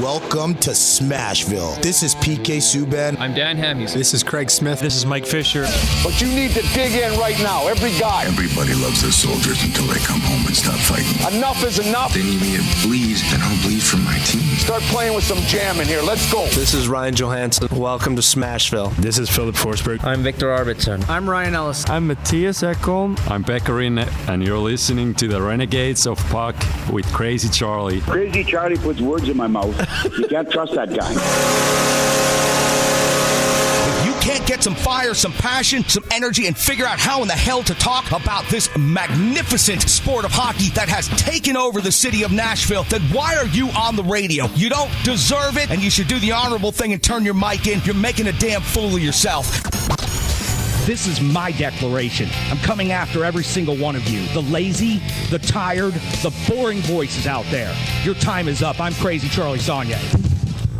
Welcome to Smashville. This is PK Subban. I'm Dan Hamhuis. This is Craig Smith. This is Mike Fisher. But you need to dig in right now, every guy. Everybody loves their soldiers until they come home and stop fighting. Enough is enough. They need me to bleed, and I'll bleed for my team. Start playing with some jam in here. Let's go. This is Ryan Johansson. Welcome to Smashville. This is Philip Forsberg. I'm Victor Arvidsson. I'm Ryan Ellis. I'm Matthias Ekholm. I'm Beckerin, and you're listening to the Renegades of Puck with Crazy Charlie. Crazy Charlie puts words in my mouth. You can't trust that guy. If you can't get some fire, some passion, some energy, and figure out how in the hell to talk about this magnificent sport of hockey that has taken over the city of Nashville, then why are you on the radio? You don't deserve it, and you should do the honorable thing and turn your mic in. You're making a damn fool of yourself. This is my declaration. I'm coming after every single one of you. The lazy, the tired, the boring voices out there. Your time is up. I'm Crazy Charlie Saunier.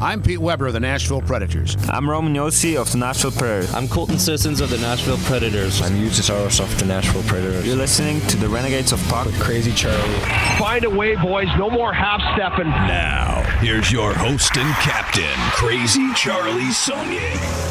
I'm Pete Weber of the Nashville Predators. I'm Roman Yossi of the Nashville Predators. I'm Colton Sissons of the Nashville Predators. I'm Eustace of the Nashville Predators. You're listening to the Renegades of Puck with Crazy Charlie. Find a way, boys. No more half-stepping. Now, here's your host and captain, Crazy Charlie Saunier.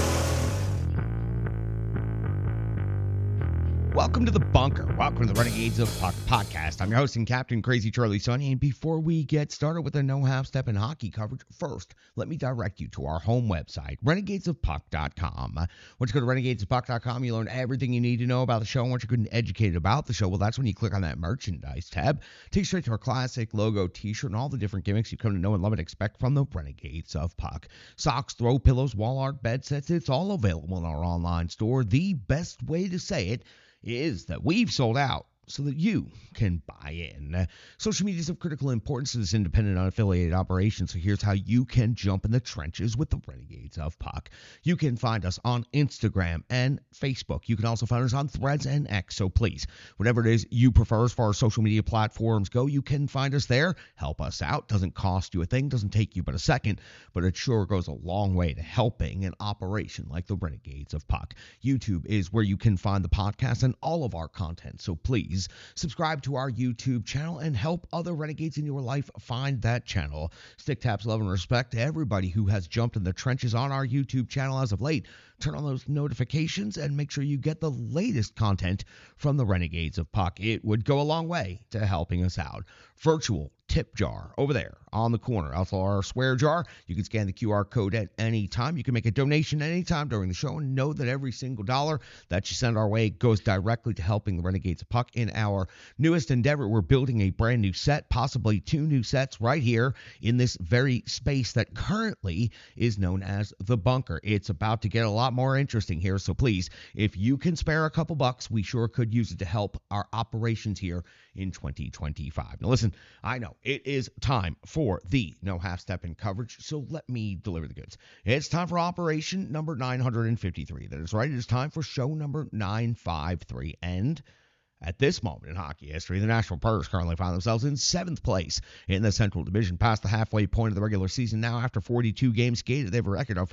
Welcome to the bunker. Welcome to the Renegades of Puck podcast. I'm your host and captain, Crazy Charlie Saunier. And before we get started with the no half-step in hockey coverage, first, let me direct you to our home website, renegadesofpuck.com. Once you go to renegadesofpuck.com, you learn everything you need to know about the show. And once you're good and educated about the show, well, that's when you click on that merchandise tab. Take you straight to our classic logo t-shirt and all the different gimmicks you come to know and love and expect from the Renegades of Puck. Socks, throw pillows, wall art, bed sets, it's all available in our online store. The best way to say it is that we've sold out so that you can buy in. Social media is of critical importance to this independent, unaffiliated operation, so here's how you can jump in the trenches with the Renegades of Puck. You can find us on Instagram and Facebook. You can also find us on Threads and X, so please, whatever it is you prefer as far as social media platforms go, you can find us there. Help us out. Doesn't cost you a thing, doesn't take you but a second, but it sure goes a long way to helping an operation like the Renegades of Puck. YouTube is where you can find the podcast and all of our content, so please subscribe to our YouTube channel and help other Renegades in your life find that channel. Stick taps, love, and respect to everybody who has jumped in the trenches on our YouTube channel as of late. Turn on those notifications and make sure you get the latest content from the Renegades of Puck. It would go a long way to helping us out. Virtual tip jar over there on the corner. Also our swear jar. You can scan the QR code at any time. You can make a donation anytime during the show and know that every single dollar that you send our way goes directly to helping the Renegades of Puck in our newest endeavor. We're building a brand new set, possibly 2 new sets right here in this very space that currently is known as the bunker. It's about to get a lot more interesting here, so please, if you can spare a couple bucks, we sure could use it to help our operations here in 2025. Now listen, I know it is time for the no half-step in coverage, so let me deliver the goods. It's time for operation number 953. That is right, it is time for show number 953, and at this moment in hockey history, the Nashville Predators currently find themselves in 7th place in the Central Division, past the halfway point of the regular season. Now, after 42 games skated, they have a record of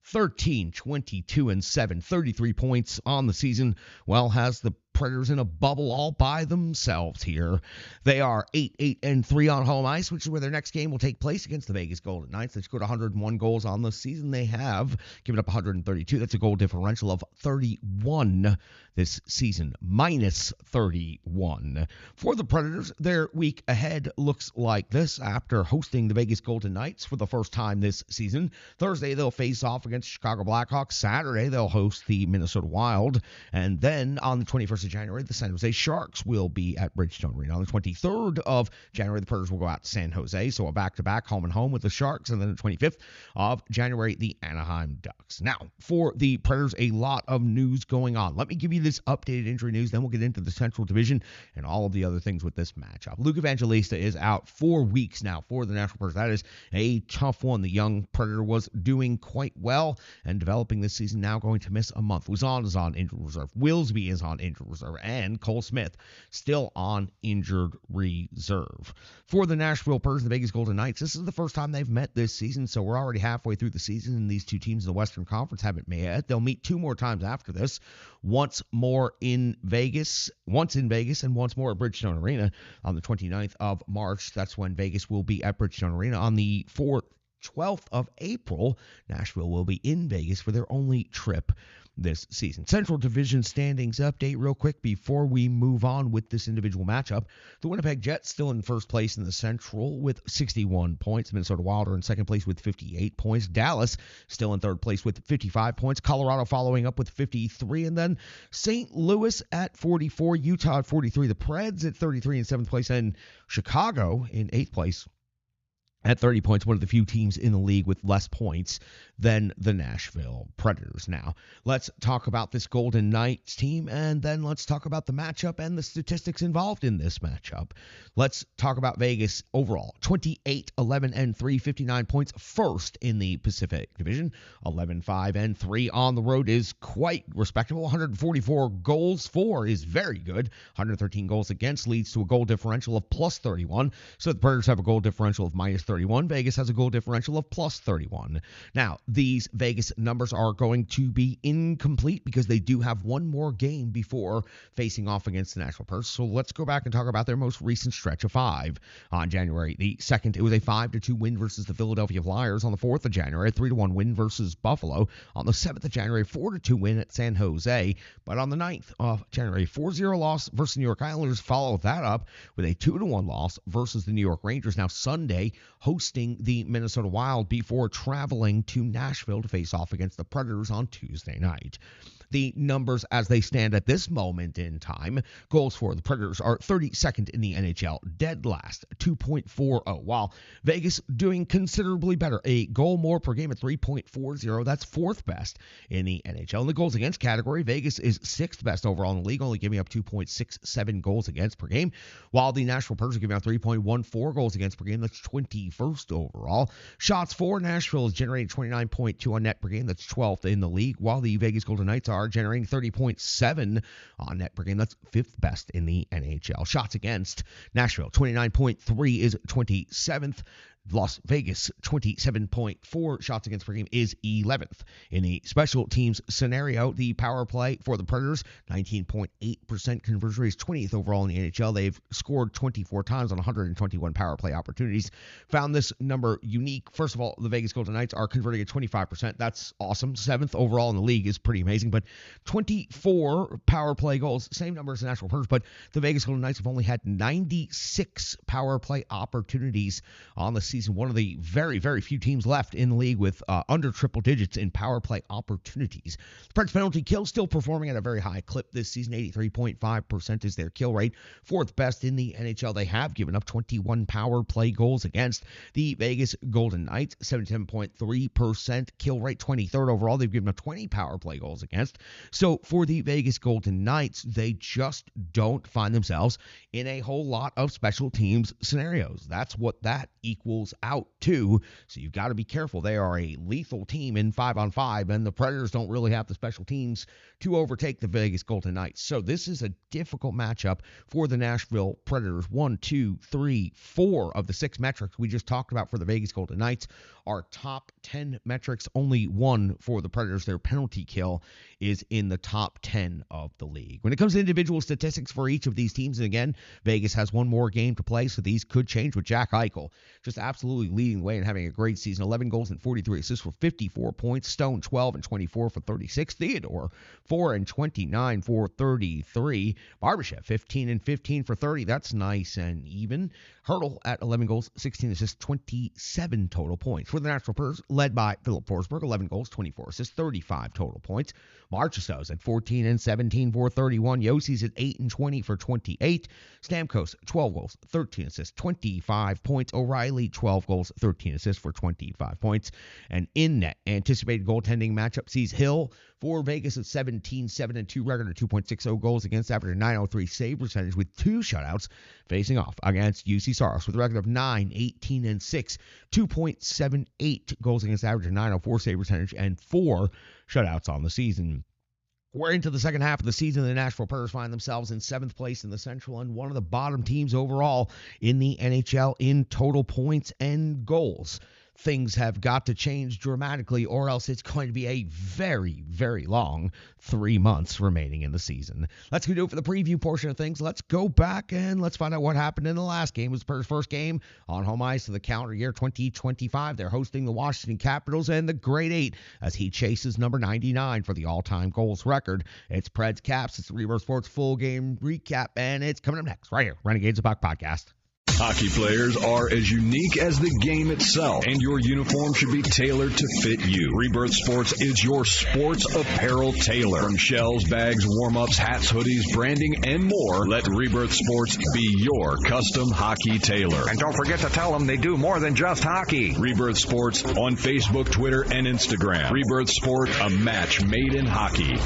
13, 22, and 7, 33 points on the season. Well, has the Predators in a bubble all by themselves here. They are 8-3 on home ice, which is where their next game will take place against the Vegas Golden Knights. They scored 101 goals on the season. They have given up 132. That's a goal differential of 31 this season, minus 31. For the Predators, their week ahead looks like this. After hosting the Vegas Golden Knights for the first time this season, Thursday they'll face off against Chicago Blackhawks. Saturday they'll host the Minnesota Wild. And then on the 21st of January, the San Jose Sharks will be at Bridgestone Arena. On the 23rd of January, the Predators will go out to San Jose, so a back-to-back home and home with the Sharks. And then the 25th of January, the Anaheim Ducks. Now, for the Predators, a lot of news going on. Let me give you this updated injury news, then we'll get into the Central Division and all of the other things with this matchup. Luke Evangelista is out 4 weeks now for the Nashville Predators. That is a tough one. The young Predator was doing quite well and developing this season, now going to miss a month. Luzon is on injured reserve. Willsby is on injured reserve. reserve, and Cole Smith still on injured reserve. For the Nashville Predators and the Vegas Golden Knights, this is the first time they've met this season, so we're already halfway through the season, and these two teams in the Western Conference haven't met yet. They'll meet 2 more times after this, once in Vegas and once more at Bridgestone Arena on the 29th of March. That's when Vegas will be at Bridgestone Arena. On the 12th of April, Nashville will be in Vegas for their only trip this season. Central Division standings update real quick before we move on with this individual matchup. The Winnipeg Jets still in first place in the Central with 61 points. Minnesota Wild are in second place with 58 points. Dallas still in third place with 55 points. Colorado following up with 53. And then St. Louis at 44. Utah at 43. The Preds at 33 in seventh place. And Chicago in eighth place at 30 points, one of the few teams in the league with less points than the Nashville Predators. Now, let's talk about this Golden Knights team, and then let's talk about the matchup and the statistics involved in this matchup. Let's talk about Vegas overall. 28, 11, and 3, 59 points, first in the Pacific Division. 11, 5, and 3 on the road is quite respectable. 144 goals for is very good. 113 goals against leads to a goal differential of plus 31. So the Predators have a goal differential of minus 31. Vegas has a goal differential of plus 31. Now, these Vegas numbers are going to be incomplete because they do have one more game before facing off against the Nashville Predators. So let's go back and talk about their most recent stretch of 5. On January the 2nd, it was a 5-2 win versus the Philadelphia Flyers. On the 4th of January, a 3-1 win versus Buffalo. On the 7th of January, 4-2 win at San Jose. But on the 9th of January, 4-0 loss versus New York Islanders. Followed that up with a 2-1 loss versus the New York Rangers. Now Sunday, hosting the Minnesota Wild before traveling to Nashville to face off against the Predators on Tuesday night. The numbers as they stand at this moment in time, goals for the Predators are 32nd in the NHL, dead last, 2.40, while Vegas doing considerably better, a goal more per game at 3.40. That's 4th best in the NHL. In the goals against category, Vegas is 6th best overall in the league, only giving up 2.67 goals against per game, while the Nashville Predators are giving out 3.14 goals against per game. That's 21st overall. Shots for Nashville is generating 29.2 on net per game. That's 12th in the league, while the Vegas Golden Knights are generating 30.7 on net per game. That's 5th best in the NHL. Shots against Nashville, 29.3 is 27th. Las Vegas, 27.4 shots against per game is 11th. In the special teams scenario, the power play for the Predators, 19.8% conversion rate, is 20th overall in the NHL. They've scored 24 times on 121 power play opportunities. Found this number unique. First of all, the Vegas Golden Knights are converting at 25%. That's awesome. 7th overall in the league is pretty amazing. But 24 power play goals, same number as the Nashville Predators, but the Vegas Golden Knights have only had 96 power play opportunities on the season. One of the very, very few teams left in the league with under triple digits in power play opportunities. The Preds penalty kill still performing at a very high clip this season. 83.5% is their kill rate. 4th best in the NHL. They have given up 21 power play goals against the Vegas Golden Knights. 77.3% kill rate. 23rd overall. They've given up 20 power play goals against. So for the Vegas Golden Knights, they just don't find themselves in a whole lot of special teams scenarios. That's what that equals out to. So you've got to be careful. They are a lethal team in 5-on-5, and the Predators don't really have the special teams to overtake the Vegas Golden Knights. So this is a difficult matchup for the Nashville Predators. 1, 2, 3, 4 of the 6 metrics we just talked about for the Vegas Golden Knights are top 10 metrics. Only one for the Predators. Their penalty kill is in the top 10 of the league. When it comes to individual statistics for each of these teams, and again, Vegas has one more game to play, so these could change with Jack Eichel just absolutely leading the way and having a great season. 11 goals and 43 assists for 54 points. Stone, 12 and 24 for 36. Theodore, 4 and 29 for 33. Barbashev, 15 and 15 for 30. That's nice and even. Hurdle at 11 goals, 16 assists, 27 total points. For the Nashville Predators, led by Philip Forsberg, 11 goals, 24 assists, 35 total points. Marchessault's at 14 and 17 for 31. Yossi's at 8 and 20 for 28. Stamkos, 12 goals, 13 assists, 25 points. O'Reilly, 12 goals, 13 assists for 25 points. And in net, anticipated goaltending matchup sees Hill for Vegas at 17, 7-2 record at 2.60 goals against, average 903 save percentage with 2 shutouts, facing off against UC Saros with a record of 9, 18 and 6, 2.78 goals against, average of 904 save percentage, and 4 shutouts on the season. We're into the second half of the season. The Nashville Predators find themselves in 7th place in the Central and one of the bottom teams overall in the NHL in total points and goals. Things have got to change dramatically, or else it's going to be a very, very long 3 months remaining in the season. Let's go do it for the preview portion of things. Let's go back and let's find out what happened in the last game. It was the first game on home ice of the calendar year 2025. They're hosting the Washington Capitals and the Great Eight as he chases number 99 for the all-time goals record. It's Preds Caps. It's the Rebirth Sports full game recap, and it's coming up next right here, Renegades of Puck podcast. Hockey players are as unique as the game itself, and your uniform should be tailored to fit you. Rebirth Sports is your sports apparel tailor. From shells, bags, warm-ups, hats, hoodies, branding, and more, let Rebirth Sports be your custom hockey tailor. And don't forget to tell them they do more than just hockey. Rebirth Sports on Facebook, Twitter, and Instagram. Rebirth Sport, a match made in hockey.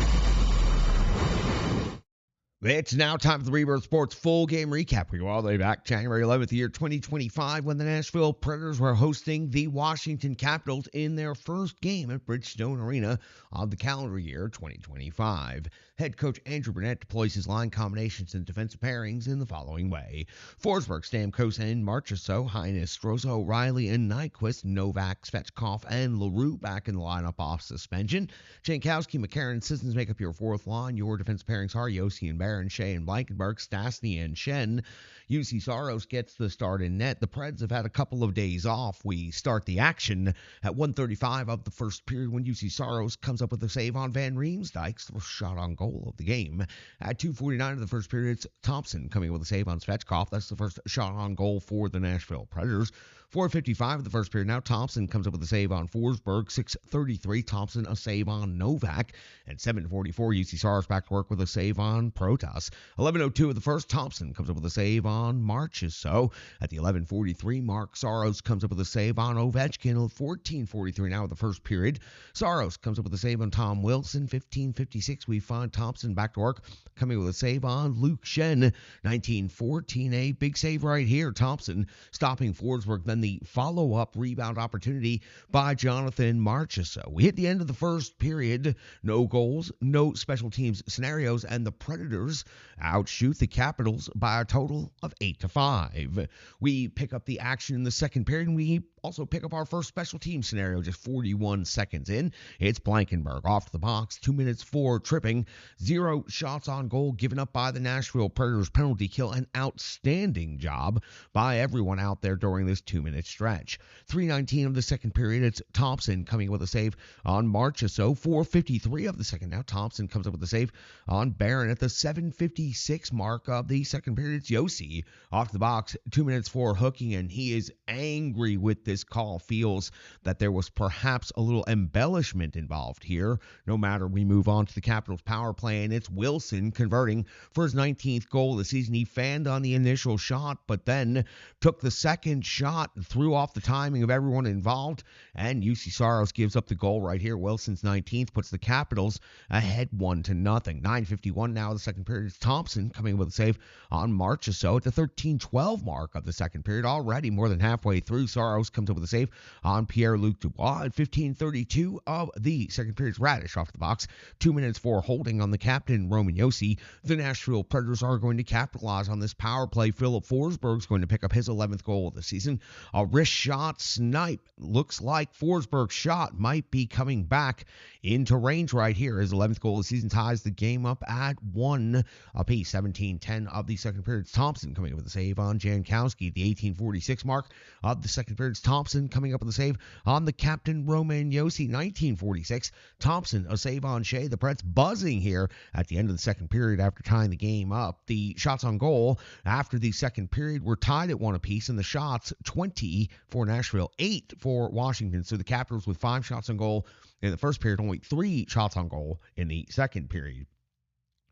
It's now time for the Rebirth Sports full game recap. We go all the way back January 11th, year 2025, when the Nashville Predators were hosting the Washington Capitals in their first game at Bridgestone Arena of the calendar year 2025. Head coach Andrew Burnett deploys his line combinations and defensive pairings in the following way: Forsberg, Stamkos, and Marchessault, Heinz, Stroza, O'Reilly, and Nyquist, Novak, Svechkov, and LaRue back in the lineup off suspension. Jankowski, McCarron, Sissons make up your fourth line. Your defensive pairings are Yossi and Barron, Shea and Blankenberg, Stastny and Shen. UC Saros gets the start in net. The Preds have had a couple of days off. We start the action at 1:35 of the first period when UC Saros comes up with a save on Van Riemsdyk's first shot on goal of the game. At 2:49 of the first period, it's Thompson coming with a save on Svechkov. That's the first shot on goal for the Nashville Predators. 4:55 of the first period. Now Thompson comes up with a save on Forsberg. 6:33, Thompson a save on Novak. And 7:44, UC Saros back to work with a save on Protas. 11:02 of the first, Thompson comes up with a save on Marchessault. At the 11:43 mark, Saros comes up with a save on Ovechkin. 14:43 now of the first period. Saros comes up with a save on Tom Wilson. 15:56, we find Thompson back to work, coming with a save on Luke Shen. 19:14, a big save right here. Thompson stopping Forsberg. Then the follow-up rebound opportunity by Jonathan Marchessault. We hit the end of the first period. No goals, no special teams scenarios, and the Predators outshoot the Capitals by a total of 8-5. We pick up the action in the second period, and we also pick up our first special team scenario just 41 seconds in. It's Blankenberg off the box, 2 minutes for tripping, 0 shots on goal given up by the Nashville Predators. Penalty kill, an outstanding job by everyone out there during this 2-minute stretch. 3:19 of the second period, it's Thompson coming with a save on Marchessault. 4:53 of the second. Now Thompson comes up with a save on Barron. At the 7:56 mark of the second period, it's Yossi off the box, 2 minutes for hooking, and he is angry with this call. Feels that there was perhaps a little embellishment involved here. No matter, we move on to the Capitals power play, and it's Wilson converting for his 19th goal of the season. He fanned on the initial shot, but then took the second shot and threw off the timing of everyone involved, and UC Saros gives up the goal right here. Wilson's 19th puts the Capitals ahead 1-0. 9:51 now of the second period. It's Thompson coming with a save on Marchessault. At the 13:12 mark of the second period, already more than halfway through, Saros comes up with a save on Pierre-Luc Dubois. At 15:32 of the second period, Radish off the box, 2 minutes for holding on the captain, Roman Yossi. The Nashville Predators are going to capitalize on this power play. Philip Forsberg's going to pick up his 11th goal of the season. A wrist shot snipe. Looks like Forsberg's shot might be coming back into range right here. His 11th goal of the season ties the game up at 1 apiece. 17:10 of the second period. It's Thompson coming up with a save on Jankowski. The 18:46 mark of the second period. It's Thompson coming up with a save on the captain, Roman Yossi. 19:46. Thompson a save on Shea. The Preds buzzing here at the end of the second period after tying the game up. The shots on goal after the second period were tied at 1 apiece, and the shots 20 for Nashville, 8 for Washington. So the Capitals with 5 shots on goal in the first period, only 3 shots on goal in the second period.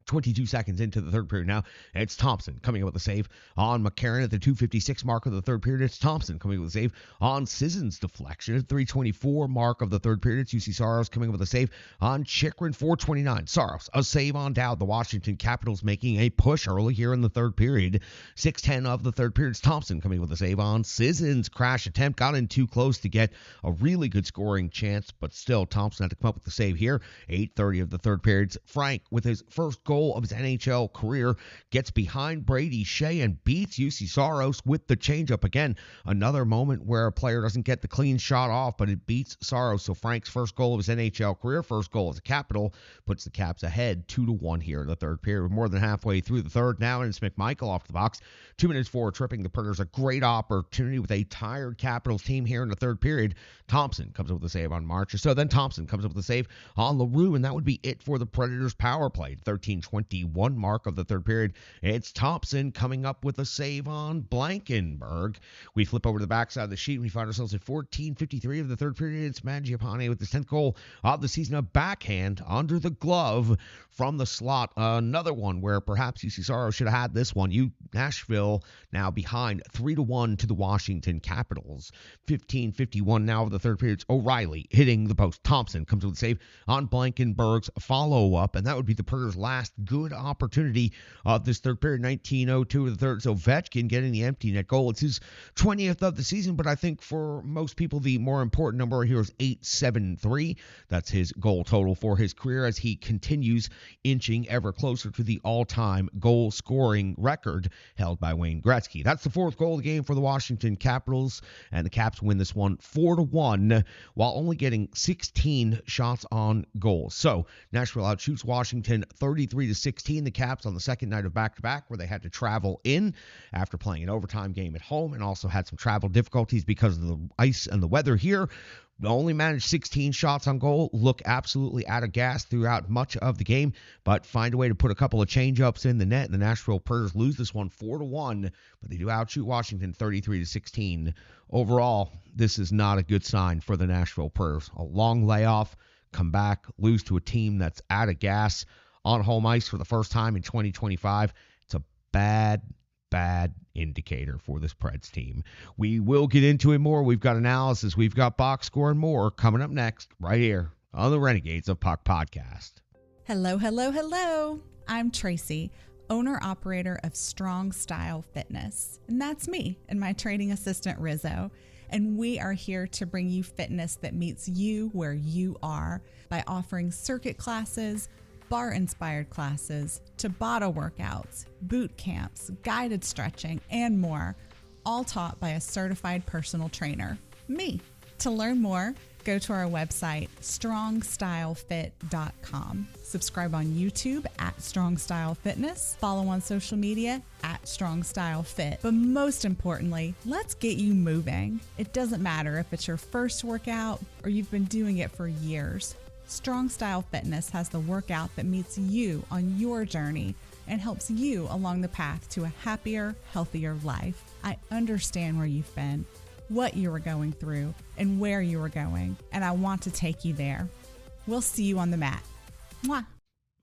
22 seconds into the third period now. It's Thompson coming up with a save on McCarron at the 2:56 mark of the third period. It's Thompson coming up with a save on Sisson's deflection at 3:24 mark of the third period. It's UC Saros coming up with a save on Chikrin, 4:29. Saros, a save on Dowd. The Washington Capitals making a push early here in the third period. 6:10 of the third period. It's Thompson coming with a save on Sisson's crash attempt. Got in too close to get a really good scoring chance, but still Thompson had to come up with the save here. 8:30 of the third period. Frank, with his first goal of his NHL career, gets behind Brady Shea and beats UC Saros with the changeup. Again, another moment where a player doesn't get the clean shot off, but it beats Saros. So Frank's first goal of his NHL career, first goal as a Capital, puts the Caps ahead 2-1 here in the third period. We're more than halfway through the third now, and it's McMichael off the box. 2 minutes forward, tripping the Predators. A great opportunity with a tired Capitals team here in the third period. Thompson comes up with a save on March. So then Thompson comes up with a save on LaRue, and that would be it for the Predators power play. 13:21 mark of the third period. It's Thompson coming up with a save on Blankenberg. We flip over to the backside of the sheet, and we find ourselves at 14:53 of the third period. It's Mangiapane with his 10th goal of the season. A backhand under the glove from the slot. Another one where perhaps UC Saros should have had this one. Nashville now behind 3-1 to the Washington Capitals. 15:51 now of the third period. It's O'Reilly hitting the post. Thompson comes with a save on Blankenberg's follow-up, and that would be the Predators' last good opportunity of this third period. 19:02 of the third. So Ovechkin getting the empty net goal. It's his 20th of the season, but I think for most people the more important number here is 873. That's his goal total for his career as he continues inching ever closer to the all-time goal-scoring record held by Wayne Gretzky. That's the fourth goal of the game for the Washington Capitals, and the Caps win this one 4-1 while only getting 16 shots on goal. So Nashville outshoots Washington 33-16. The Caps on the second night of back-to-back, where they had to travel in after playing an overtime game at home and also had some travel difficulties because of the ice and the weather here. Only managed 16 shots on goal, look absolutely out of gas throughout much of the game, but find a way to put a couple of change-ups in the net, and the Nashville Predators lose this one 4-1, but they do outshoot Washington 33-16. Overall, this is not a good sign for the Nashville Predators. A long layoff, come back, lose to a team that's out of gas on home ice for the first time in 2025. It's a bad indicator for this Preds team. We will get into it more. We've got analysis, we've got box score, and more coming up next right here on the Renegades of Puck podcast. Hello. I'm Tracy, owner-operator of Strong Style Fitness. And that's me and my training assistant, Rizzo. And we are here to bring you fitness that meets you where you are by offering circuit classes, bar-inspired classes, Tabata workouts, boot camps, guided stretching, and more, all taught by a certified personal trainer, me. To learn more, go to our website, strongstylefit.com. Subscribe on YouTube at Strong Style Fitness. Follow on social media at Strong Style Fit. But most importantly, let's get you moving. It doesn't matter if it's your first workout or you've been doing it for years. Strong Style Fitness has the workout that meets you on your journey and helps you along the path to a happier, healthier life. I understand where you've been, what you were going through, and where you were going, and I want to take you there. We'll see you on the mat. Mwah.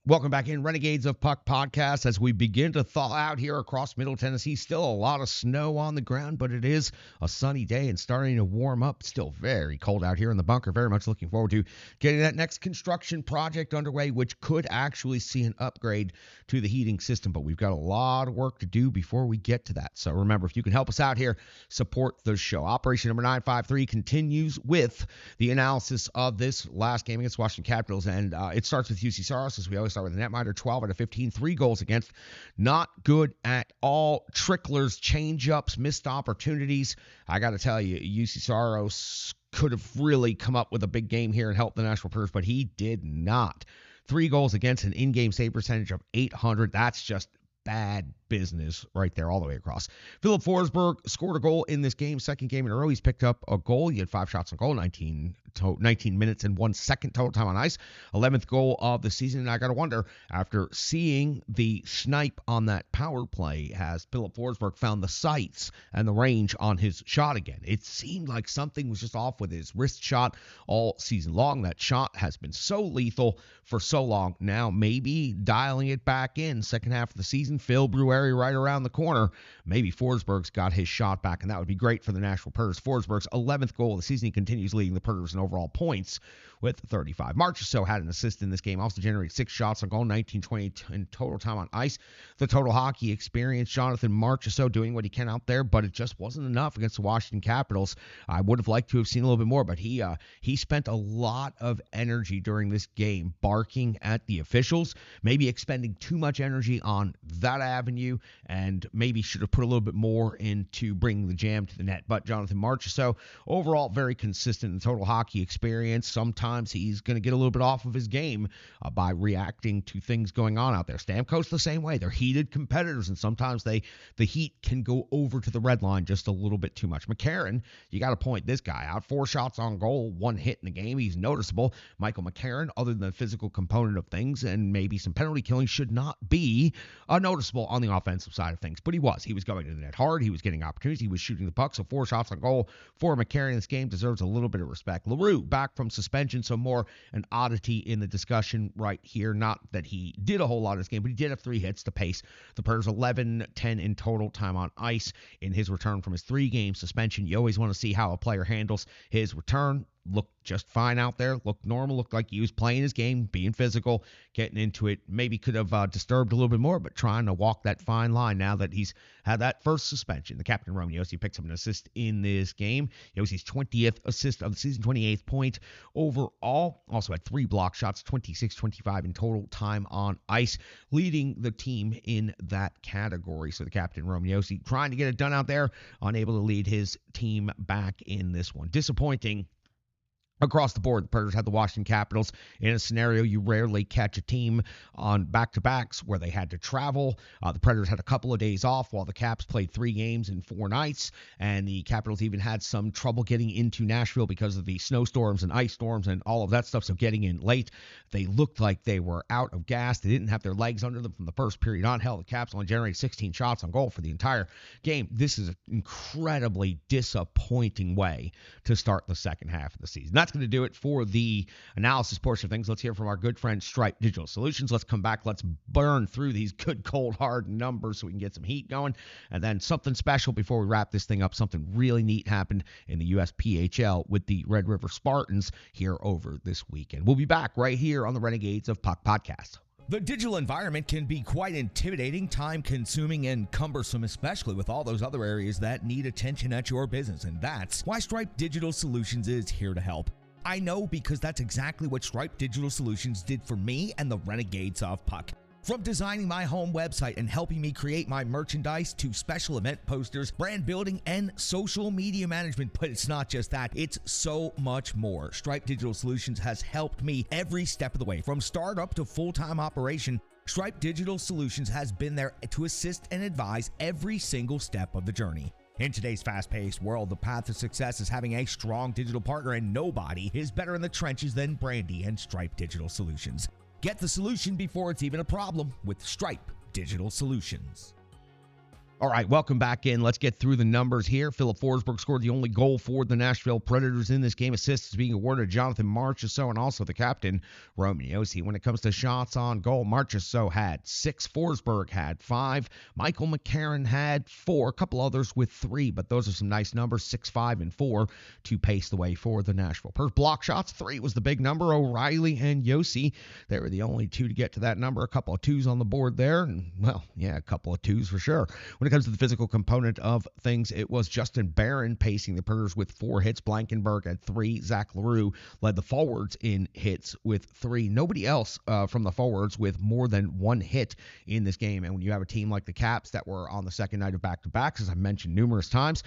Welcome back in Renegades of Puck podcast as we begin to thaw out here across Middle Tennessee. Still a lot of snow on the ground, but it is a sunny day and starting to warm up. Still very cold out here in the bunker. Very much looking forward to getting that next construction project underway, which could actually see an upgrade to the heating system. But we've got a lot of work to do before we get to that. So remember, if you can help us out here, support the show. Operation number 953 continues with the analysis of this last game against Washington Capitals. And it starts with UC Saros, as we always start with the netminder. 12 out of 15, 3 goals against. Not good at all. Tricklers, change-ups, missed opportunities. I got to tell you, UC Saros could have really come up with a big game here and helped the Nashville Predators, but he did not. 3 goals against, an in-game save percentage of .800. That's just bad business right there all the way across. Philip Forsberg scored a goal in this game, second game in a row. He's picked up a goal. He had 5 shots on goal, 19 19 minutes and 1 second total time on ice. 11th goal of the season. And I got to wonder, after seeing the snipe on that power play, has Philip Forsberg found the sights and the range on his shot again? It seemed like something was just off with his wrist shot all season long. That shot has been so lethal for so long. Now maybe dialing it back in second half of the season, February right around the corner, maybe Forsberg's got his shot back, and that would be great for the Nashville Predators. Forsberg's 11th goal of the season. He continues leading the Predators in overall points with 35. Marchessault had an assist in this game, also generated 6 shots on goal, 19-20 in total time on ice. The total hockey experience, Jonathan Marchessault doing what he can out there, but it just wasn't enough against the Washington Capitals. I would have liked to have seen a little bit more, but he spent a lot of energy during this game barking at the officials, maybe expending too much energy on that avenue, and maybe should have put a little bit more into bringing the jam to the net. But Jonathan Marchessault, overall very consistent in the total hockey experience. Sometimes he's going to get a little bit off of his game by reacting to things going on out there. Stamkos the same way. They're heated competitors, and sometimes the heat can go over to the red line just a little bit too much. McCarron, you got to point this guy out. 4 shots on goal, 1 hit in the game. He's noticeable. Michael McCarron, other than the physical component of things and maybe some penalty killing, should not be noticeable on the offensive side of things, but he was. He was going to the net hard. He was getting opportunities. He was shooting the puck. So 4 shots on goal for McCarron in this game deserves a little bit of respect. LaRue back from suspension, so more an oddity in the discussion right here. Not that he did a whole lot in this game, but he did have 3 hits to pace the Predators. 11-10 in total time on ice in his return from his 3-game suspension. You always want to see how a player handles his return. Looked just fine out there, looked normal, looked like he was playing his game, being physical, getting into it. Maybe could have disturbed a little bit more, but trying to walk that fine line now that he's had that first suspension. The captain, Roman Josi, picks up an assist in this game. Josi's 20th assist of the season, 28th point overall. Also had 3 block shots, 26-25 in total time on ice, leading the team in that category. So the captain, Roman Josi, trying to get it done out there, unable to lead his team back in this one. Disappointing across the board. The Predators had the Washington Capitals in a scenario you rarely catch a team on back-to-backs where they had to travel. The Predators had a couple of days off while the Caps played 3 games in 4 nights, and the Capitals even had some trouble getting into Nashville because of the snowstorms and ice storms and all of that stuff, so getting in late. They looked like they were out of gas. They didn't have their legs under them from the first period on. Hell, the Caps only generated 16 shots on goal for the entire game. This is an incredibly disappointing way to start the second half of the season. That's going to do it for the analysis portion of things. Let's hear from our good friend Stripe Digital Solutions. Let's come back. Let's burn through these good, cold, hard numbers so we can get some heat going. And then something special before we wrap this thing up. Something really neat happened in the USPHL with the Red River Spartans here over this weekend. We'll be back right here on the Renegades of Puck podcast. The digital environment can be quite intimidating, time-consuming, and cumbersome, especially with all those other areas that need attention at your business. And that's why Stripe Digital Solutions is here to help. I know, because that's exactly what Stripe Digital Solutions did for me and the Renegades of Puck. From designing my home website and helping me create my merchandise to special event posters, brand building, and social media management. But it's not just that, it's so much more. Stripe Digital Solutions has helped me every step of the way. From startup to full-time operation, Stripe Digital Solutions has been there to assist and advise every single step of the journey. In today's fast-paced world, the path to success is having a strong digital partner, and nobody is better in the trenches than Brandy and Stripe Digital Solutions. Get the solution before it's even a problem with Stripe Digital Solutions. All right, welcome back in. Let's get through the numbers here. Philip Forsberg scored the only goal for the Nashville Predators in this game. Assists being awarded to Jonathan Marchessault and also the captain, Roman Josi. When it comes to shots on goal, Marchessault had 6. Forsberg had 5. Michael McCarron had 4. A couple others with 3, but those are some nice numbers, 6, 5, and 4 to pace the way for the Nashville Predators. Block shots, 3 was the big number. O'Reilly and Josi, they were the only 2 to get to that number. A couple of 2s on the board there, and, well, yeah, a couple of 2s for sure. When it comes to the physical component of things, it was Justin Barron pacing the Predators with 4 hits. Blankenberg had 3. Zach LaRue led the forwards in hits with 3. Nobody else from the forwards with more than 1 hit in this game. And when you have a team like the Caps that were on the second night of back-to-backs, as I mentioned numerous times,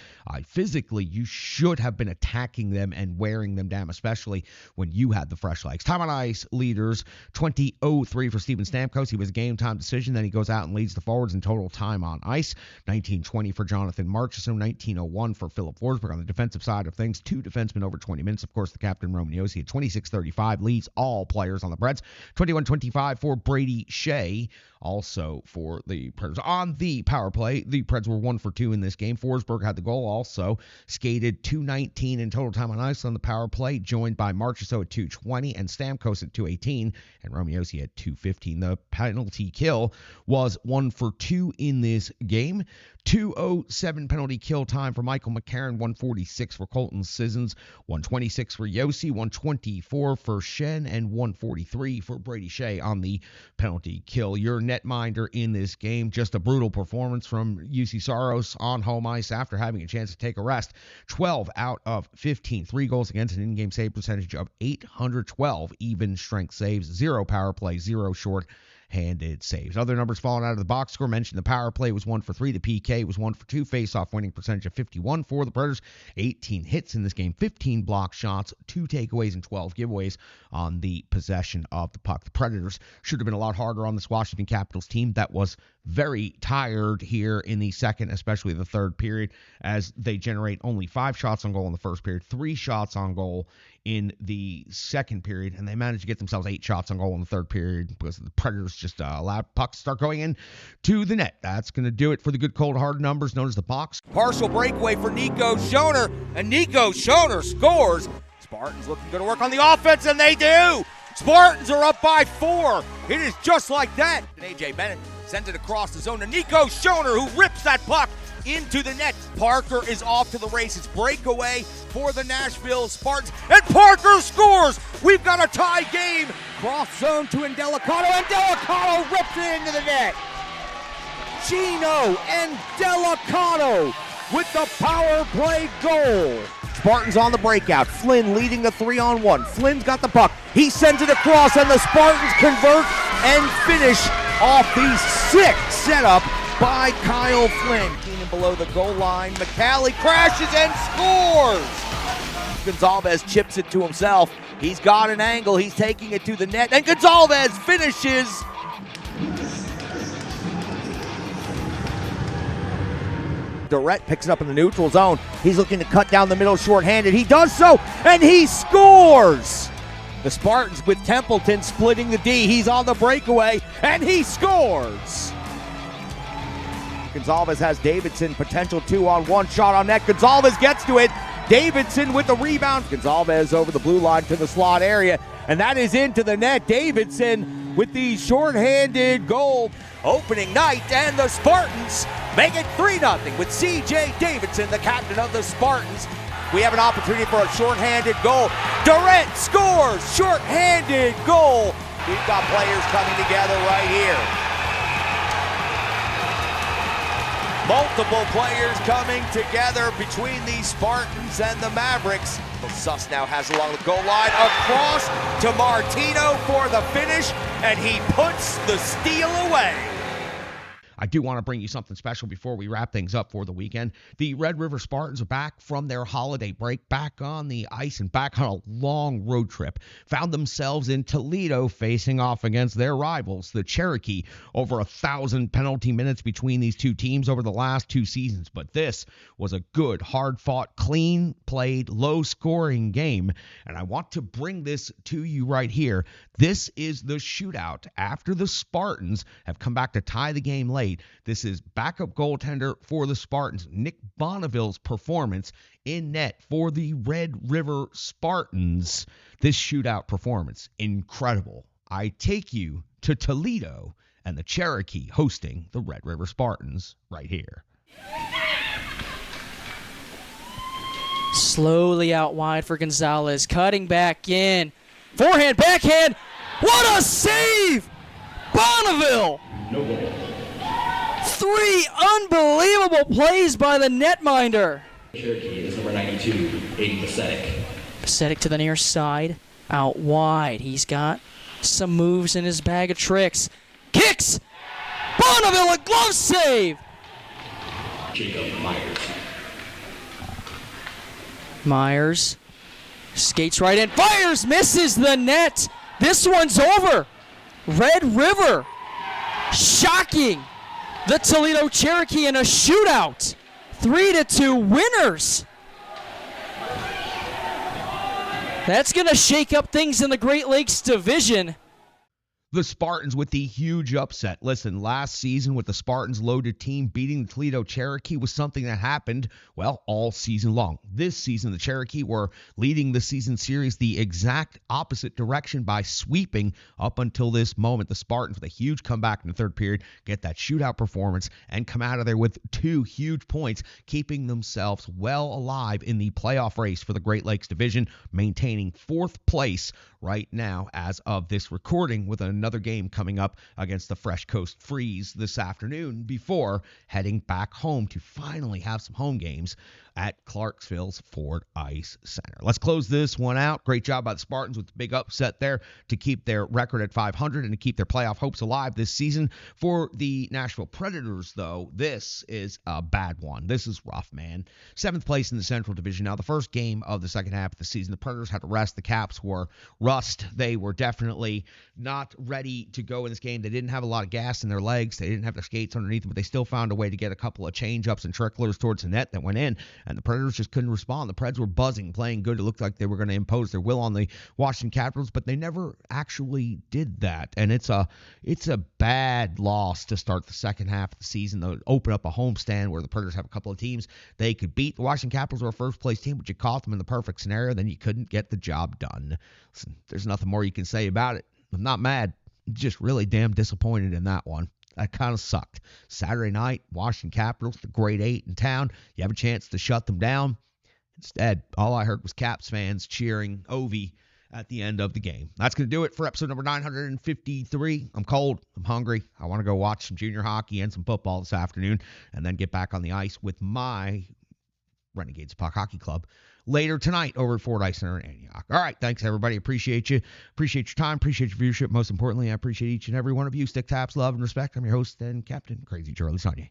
physically you should have been attacking them and wearing them down, especially when you had the fresh legs. Time on ice leaders, 20-03 for Steven Stamkos. He was a game-time decision. Then he goes out and leads the forwards in total time on ice. 19:20 for Jonathan Marchessault, 19:01 for Philip Forsberg. On the defensive side of things, 2 defensemen over 20 minutes. Of course, the captain, Roman Josi, at 26:35, leads all players on the Preds. 21:25 for Brady Shea, also for the Preds. On the power play, the Preds were 1 for 2 in this game. Forsberg had the goal, also skated 2:19 in total time on ice on the power play, joined by Marchessault at 2:20 and Stamkos at 2:18 and Romeo at 2:15. The penalty kill was 1 for 2 in this game. 2:07 penalty kill time for Michael McCarron, 1:46 for Colton Sissons, 1:26 for Josi, 1:24 for Shen, and 1:43 for Brady Shea on the penalty kill. Your netminder in this game, just a brutal performance from UC Saros on home ice after having a chance to take a rest. 12 out of 15, 3 goals against, an in-game save percentage of .812, even strength saves, 0 power play, 0 short-handed saves. Other numbers falling out of the box score mentioned: the power play was 1 for 3, the PK was 1 for 2, face-off winning percentage of 51 for the Predators, 18 hits in this game, 15 block shots, 2 takeaways, and 12 giveaways on the possession of the puck. The Predators should have been a lot harder on this Washington Capitals team that was very tired here in the second, especially the third period, as they generate only 5 shots on goal in the first period, 3 shots on goal in the second period, and they managed to get themselves 8 shots on goal in the third period because the Predators just allowed pucks to start going in to the net. That's going to do it for the good, cold, hard numbers known as the box. Partial breakaway for Nico Schoner, and Nico Schoner scores. Spartans looking good to work on the offense, and they do. Spartans are up by 4. It is just like that. And A.J. Bennett sends it across the zone to Nico Schoner, who rips that puck into the net. Parker is off to the races. Breakaway for the Nashville Spartans, and Parker scores. We've got a tie game. Cross zone to Indelicato, and Indelicato rips it into the net. Gino Indelicato with the power play goal. Spartans on the breakout. Flynn leading the 3-on-1. Flynn's got the puck. He sends it across, and the Spartans convert and finish off the sick setup by Kyle Flynn. Keenan below the goal line. McCallie crashes and scores. Gonzalez chips it to himself. He's got an angle. He's taking it to the net, and Gonzalez finishes. Durrett picks it up in the neutral zone. He's looking to cut down the middle shorthanded. He does so, and he scores! The Spartans with Templeton splitting the D. He's on the breakaway, and he scores! Gonzalez has Davidson, potential 2-on-1 shot on net. Gonzalez gets to it. Davidson with the rebound. Gonzalez over the blue line to the slot area, and that is into the net. Davidson with the shorthanded goal. Opening night, and the Spartans make it 3-0 with C.J. Davidson, the captain of the Spartans. We have an opportunity for a shorthanded goal. Durrett scores, shorthanded goal. We've got players coming together right here. Multiple players coming together between the Spartans and the Mavericks. Suss now has along the goal line, across to Martino for the finish, and he puts the steal away. I do want to bring you something special before we wrap things up for the weekend. The Red River Spartans are back from their holiday break, back on the ice and back on a long road trip. Found themselves in Toledo facing off against their rivals, the Cherokee. Over 1,000 penalty minutes between these two teams over the last 2 seasons. But this was a good, hard-fought, clean-played, low-scoring game. And I want to bring this to you right here. This is the shootout after the Spartans have come back to tie the game late. This is backup goaltender for the Spartans, Nick Bonneville's performance in net for the Red River Spartans. This shootout performance, incredible. I take you to Toledo and the Cherokee hosting the Red River Spartans right here. Slowly out wide for Gonzalez, cutting back in. Forehand, backhand. What a save! Bonneville! 3 unbelievable plays by the netminder. Cherokee is number 92, Aiden Pacetic. Pacetic to the near side, out wide. He's got some moves in his bag of tricks. Kicks! Bonneville, a glove save! Jacob Myers. Myers skates right in, fires, misses the net. This one's over. Red River, shocking. the Toledo Cherokee in a shootout. 3-2 winners. That's going to shake up things in the Great Lakes Division. The Spartans with the huge upset. Listen, last season with the Spartans loaded team beating the Toledo Cherokee was something that happened, well, all season long. This season, the Cherokee were leading the season series the exact opposite direction by sweeping up until this moment. The Spartans with a huge comeback in the third period, get that shootout performance, and come out of there with 2 huge points, keeping themselves well alive in the playoff race for the Great Lakes Division, maintaining 4th place right now as of this recording, with another game coming up against the Fresh Coast Freeze this afternoon before heading back home to finally have some home games at Clarksville's Ford Ice Center. Let's close this one out. Great job by the Spartans with the big upset there to keep their record at 500 and to keep their playoff hopes alive this season. For the Nashville Predators, though, this is a bad one. This is rough, man. 7th place in the Central Division. Now, the first game of the second half of the season, the Predators had to rest. The Caps were rust. They were definitely not ready to go in this game. They didn't have a lot of gas in their legs. They didn't have their skates underneath them, but they still found a way to get a couple of change-ups and tricklers towards the net that went in, and the Predators just couldn't respond. The Preds were buzzing, playing good. It looked like they were going to impose their will on the Washington Capitals, but they never actually did that, and it's a bad loss to start the second half of the season. They'll open up a homestand where the Predators have a couple of teams they could beat. The Washington Capitals were a first-place team, but you caught them in the perfect scenario, then you couldn't get the job done. Listen, there's nothing more you can say about it. I'm not mad. I'm just really damn disappointed in that one. That kind of sucked. Saturday night, Washington Capitals, the grade 8 in town. You have a chance to shut them down. Instead, all I heard was Caps fans cheering Ovi at the end of the game. That's going to do it for episode number 953. I'm cold. I'm hungry. I want to go watch some junior hockey and some football this afternoon and then get back on the ice with my Renegades of Puck Hockey Club later tonight over at Ford Ice Center in Antioch. All right, thanks, everybody. Appreciate you. Appreciate your time. Appreciate your viewership. Most importantly, I appreciate each and every one of you. Stick taps, love, and respect. I'm your host and Captain Crazy Charlie Saunier.